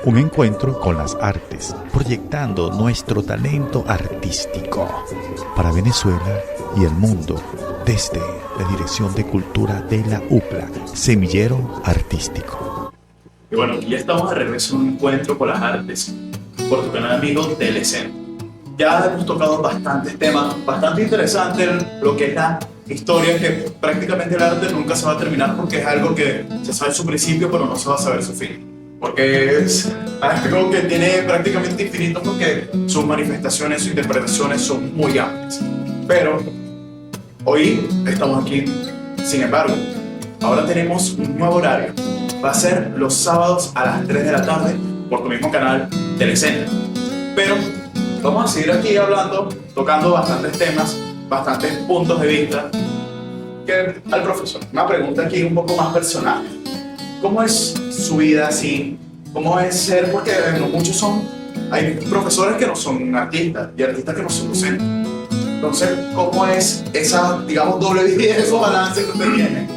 Un encuentro con las artes, proyectando nuestro talento artístico para Venezuela y el mundo desde la Dirección de Cultura de la UPLA, Semillero Artístico. Y bueno, ya estamos de regreso en un encuentro con las artes por tu canal amigo Telecentro. Ya hemos tocado bastantes temas, bastante interesantes, lo que es la historia, que prácticamente el arte nunca se va a terminar porque es algo que se sabe su principio pero no se va a saber su fin. Porque es algo que tiene prácticamente infinito porque sus manifestaciones, sus interpretaciones son muy amplias. Pero hoy estamos aquí, sin embargo, ahora tenemos un nuevo horario. Va a ser los sábados a las 3 de la tarde por tu mismo canal Telecentro. Pero vamos a seguir aquí hablando, tocando bastantes temas, bastantes puntos de vista. Que al profesor, una pregunta aquí un poco más personal. ¿Cómo es su vida así? ¿Cómo es ser? Porque muchos hay profesores que no son artistas y artistas que no son docentes. Entonces, ¿cómo es esa, digamos, doble vida, esos balances que usted tiene?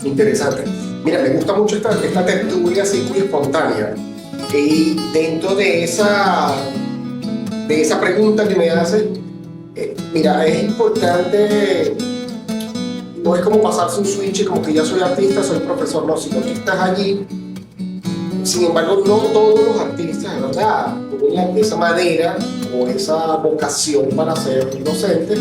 Interesante. Mira, me gusta mucho esta tertulia así muy espontánea. Y dentro de esa pregunta que me hace, mira, es importante. No es como pasarse un switch como que ya soy artista, soy profesor, no, sino que estás allí. Sin embargo, no todos los artistas, de verdad, tienen esa madera o esa vocación para ser docente.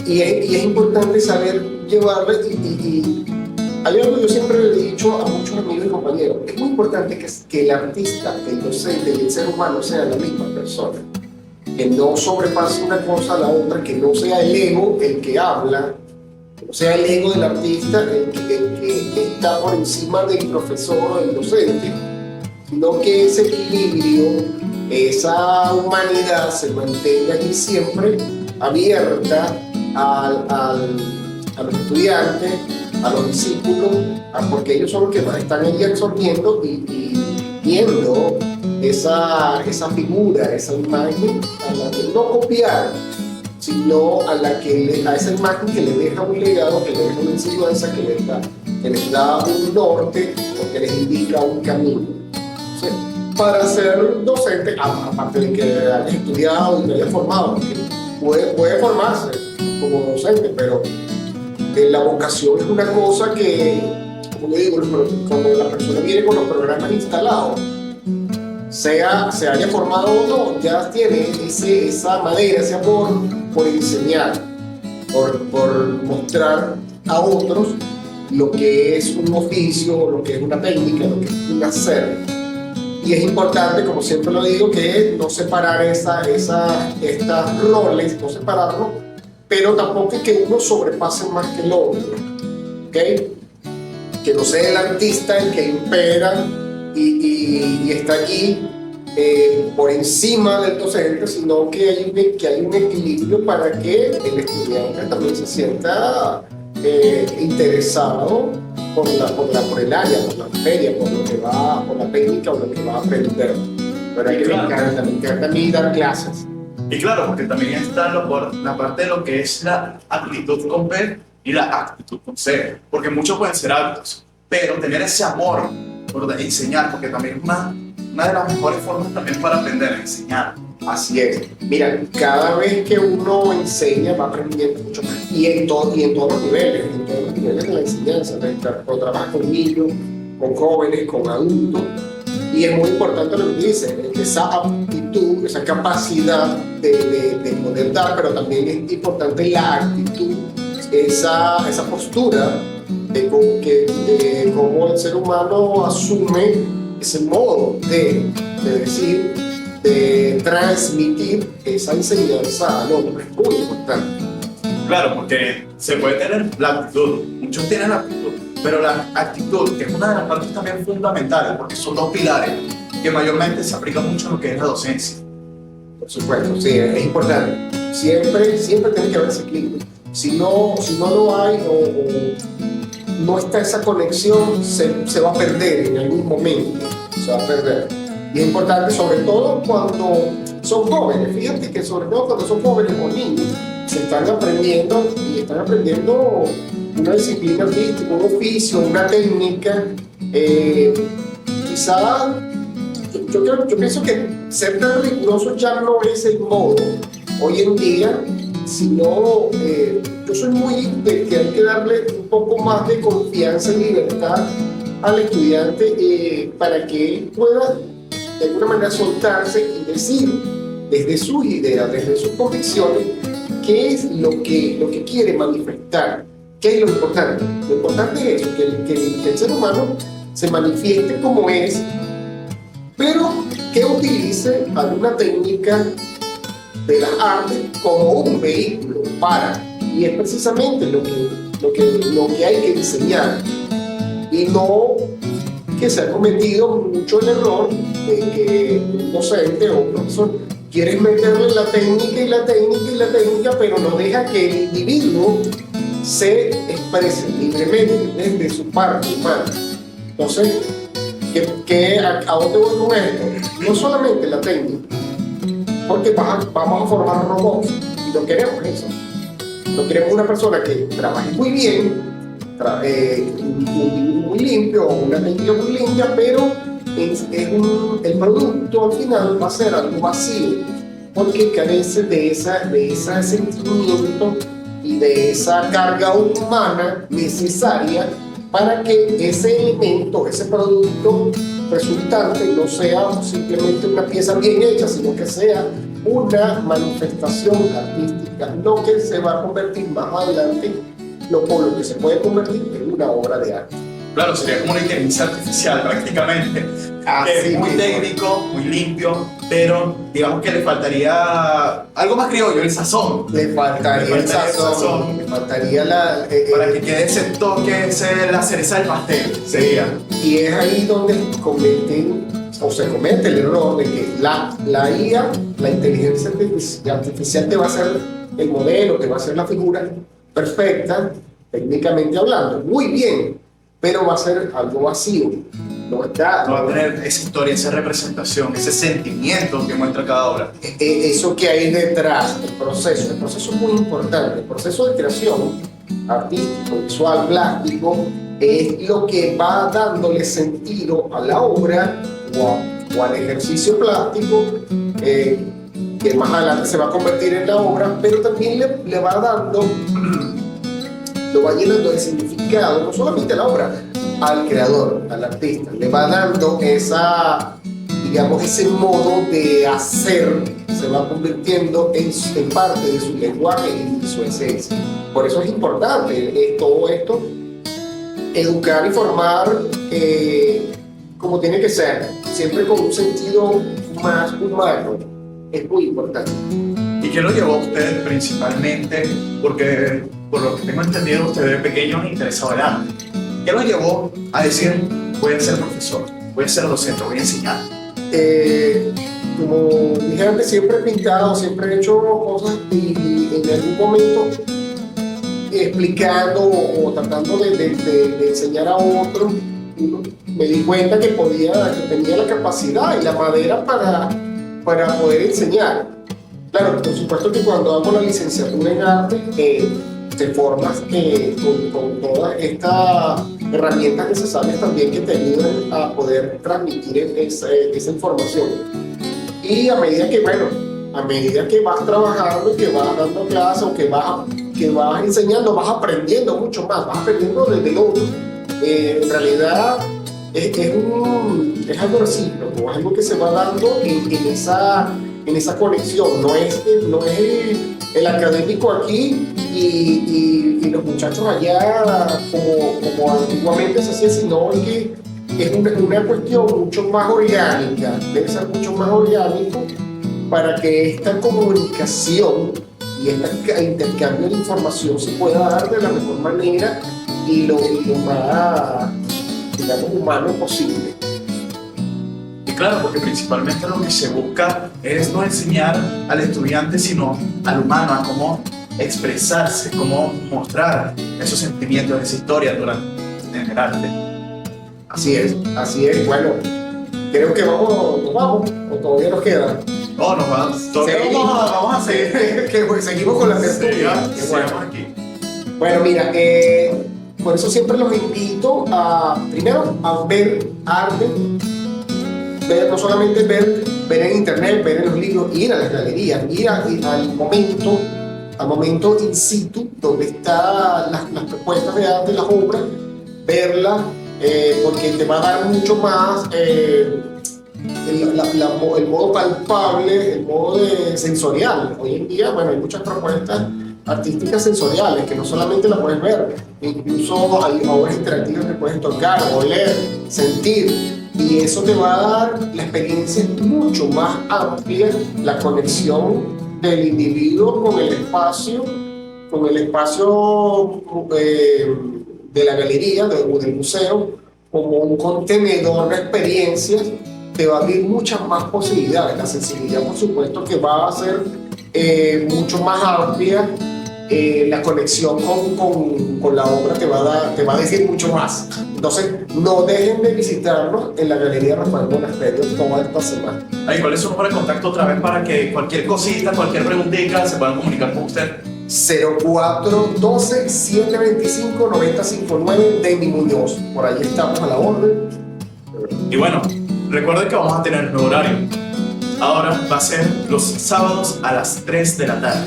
Y es importante saber llevarla. Y hay algo que yo siempre le he dicho a muchos amigos y compañeros: es muy importante que el artista, el docente y el ser humano sean la misma persona. Que no sobrepase una cosa a la otra, que no sea el ego el que habla, que no sea el ego del artista el que está por encima del profesor o del docente, sino que ese equilibrio, esa humanidad se mantenga allí siempre abierta a los estudiantes, a los discípulos, porque ellos son los que están ahí absorbiendo y viendo esa figura, esa imagen a la que no copiar, sino a esa imagen que le deja un legado, que le deja una enseñanza, que les da un norte o que les indica un camino. Entonces, para ser docente, aparte de que hayas estudiado y te hayas formado, porque puede formarse como docente, pero la vocación es una cosa que, como yo digo, cuando la persona viene con los programas instalados, se haya formado o no, ya tiene esa madera, ese amor por enseñar, por mostrar a otros lo que es un oficio, lo que es una técnica, lo que es un hacer. Y es importante, como siempre lo digo, que no separar estos roles, no separarlos, pero tampoco es que uno sobrepase más que el otro, ¿okay? Que no sea el artista el que impera y está allí por encima del docente, sino que hay un equilibrio para que el estudiante también se sienta interesado por el área, por la materia, por la técnica o lo que va a aprender. Pero hay que me encanta a mí dar clases. Y claro, porque también está la parte de lo que es la actitud con B y la actitud con C. Porque muchos pueden ser altos, pero tener ese amor por enseñar, porque también es una de las mejores formas también para aprender a enseñar. Así es. Mira, cada vez que uno enseña va aprendiendo mucho más. Y en todos los niveles, de la enseñanza. Cuando trabajas con niños, con jóvenes, con adultos. Y es muy importante lo que dice, esa aptitud, esa capacidad de poder dar, pero también es importante la actitud, esa postura de cómo el ser humano asume ese modo de decir, de transmitir esa enseñanza al otro. Es muy importante. Claro, porque se puede tener la actitud, muchos tienen la actitud, pero la actitud, que es una de las partes también fundamentales, porque son dos pilares que mayormente se aplican mucho en lo que es la docencia. Por supuesto, sí, es importante. Siempre tiene que haber ese equilibrio. Si no lo hay o no está esa conexión, se va a perder en algún momento, se va a perder. Y es importante, sobre todo cuando son jóvenes, fíjate que sobre todo cuando son jóvenes o niños, se están aprendiendo una disciplina artística, un oficio, una técnica. quizá yo pienso que ser tan riguroso ya no es el modo hoy en día, sino yo soy muy de que hay que darle un poco más de confianza y libertad al estudiante para que él pueda de alguna manera soltarse y decir desde sus ideas, desde sus convicciones, qué es lo que quiere manifestar, qué es lo importante. Lo importante es eso, que el ser humano se manifieste como es, pero que utilice alguna técnica de las artes como un vehículo para, y es precisamente lo que hay que enseñar, y no que se ha cometido mucho el error de que un docente o un profesor quiere meterle la técnica y la técnica y la técnica, pero no deja que el individuo se exprese libremente desde su parte humana. Entonces, ¿a dónde voy con esto? No solamente la técnica, porque vamos a formar robots y no queremos eso. No queremos una persona que trabaje muy bien, un dibujo muy limpio o una técnica muy limpia, pero el producto al final va a ser algo vacío porque carece de ese sentimiento y de esa carga humana necesaria para que ese elemento, ese producto resultante no sea simplemente una pieza bien hecha, sino que sea una manifestación artística, lo que se va a convertir más adelante, lo que se puede convertir en una obra de arte. Claro, sería como una inteligencia artificial prácticamente. Así muy mismo. técnico, muy limpio, pero digamos que le faltaría algo más criollo, el sazón. Le faltaría el sazón, le faltaría Para que quede ese toque, la cereza del pastel, sería. y es ahí donde se comete el error de que la IA, la inteligencia artificial te va a hacer el modelo, te va a hacer la figura perfecta, técnicamente hablando, muy bien, pero va a ser algo vacío. No No va a tener esa historia, esa representación, ese sentimiento que muestra cada obra. Eso que hay detrás, el proceso es muy importante. El proceso de creación artístico, visual, plástico, es lo que va dándole sentido a la obra o al ejercicio plástico, que más adelante se va a convertir en la obra, pero también le va dando, lo va llenando de significado, no solamente a la obra, al creador, al artista, le va dando ese modo de hacer, se va convirtiendo en parte de su lenguaje y de su esencia. Por eso es importante todo esto, educar y formar como tiene que ser, siempre con un sentido más humano, es muy importante. ¿Y qué lo llevó a usted principalmente? Porque por lo que tengo entendido, usted de pequeño le interesaba el arte. ¿Qué lo llevó a decir, voy a ser profesor, voy a ser docente, voy a enseñar? Como dije antes, siempre he pintado, siempre he hecho cosas y en algún momento explicando o tratando de enseñar a otros, me di cuenta que tenía la capacidad y la madera para poder enseñar. Claro, por supuesto que cuando hago la licenciatura en arte, te formas con todas estas herramientas necesarias también que te ayudan a poder transmitir esa información. Y a medida que vas trabajando y que vas dando clases o que vas enseñando, vas aprendiendo mucho más, vas aprendiendo desde el otro. En realidad es algo recíproco, es algo que se va dando en esa conexión, no es el académico aquí y los muchachos allá como antiguamente se hacía, sino que es una cuestión mucho más orgánica, debe ser mucho más orgánico para que esta comunicación y este intercambio de información se pueda dar de la mejor manera y lo más, digamos, humano posible. Y claro, porque principalmente lo que se busca es no enseñar al estudiante, sino al humano, a cómo expresarse, cómo mostrar esos sentimientos, esa historia en el arte. Así es. Bueno, creo que nos vamos, o todavía nos queda. No, nos vamos. Todavía vamos a seguir. Seguimos con la tertulia. Sí, Bueno. sigamos aquí. Bueno, mira, por eso siempre los invito primero a ver arte ver, no solamente ver en internet, ver en los libros, ir a las galerías, ir al momento in situ, donde están las propuestas de arte, las obras, verlas, porque te va a dar mucho más el modo palpable, el modo sensorial. Hoy en día, bueno, hay muchas propuestas artísticas sensoriales que no solamente las puedes ver, incluso hay obras interactivas que puedes tocar, oler, sentir, y eso te va a dar la experiencia mucho más amplia, la conexión del individuo con el espacio de la galería o del museo, como un contenedor de experiencias. Te va a abrir muchas más posibilidades. La sensibilidad, por supuesto, que va a ser mucho más amplia. La conexión con la obra te va a decir mucho más. Entonces, no dejen de visitarnos en la Galería Rafael Monasterio toda esta semana. Ay, ¿cuál es su número de contacto otra vez para que cualquier cosita, cualquier preguntita se puedan comunicar con usted? 0412-725-9059, Denny Muñoz. Por ahí estamos a la orden. Y bueno, recuerden que vamos a tener un nuevo horario. Ahora va a ser los sábados a las 3 de la tarde.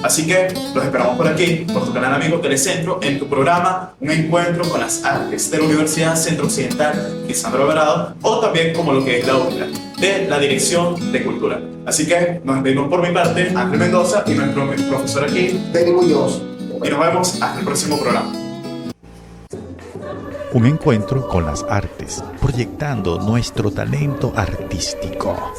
Así que los esperamos por aquí, por tu canal amigo Telecentro, en tu programa Un Encuentro con las Artes de la Universidad Centro Occidental Lisandro Alvarado, o también como lo que es la UCLA, de la Dirección de Cultura. Así que nos despedimos por mi parte, Ángel Mendoza, y nuestro profesor aquí, Denny Muñoz. y nos vemos hasta el próximo programa. Un encuentro con las artes, proyectando nuestro talento artístico.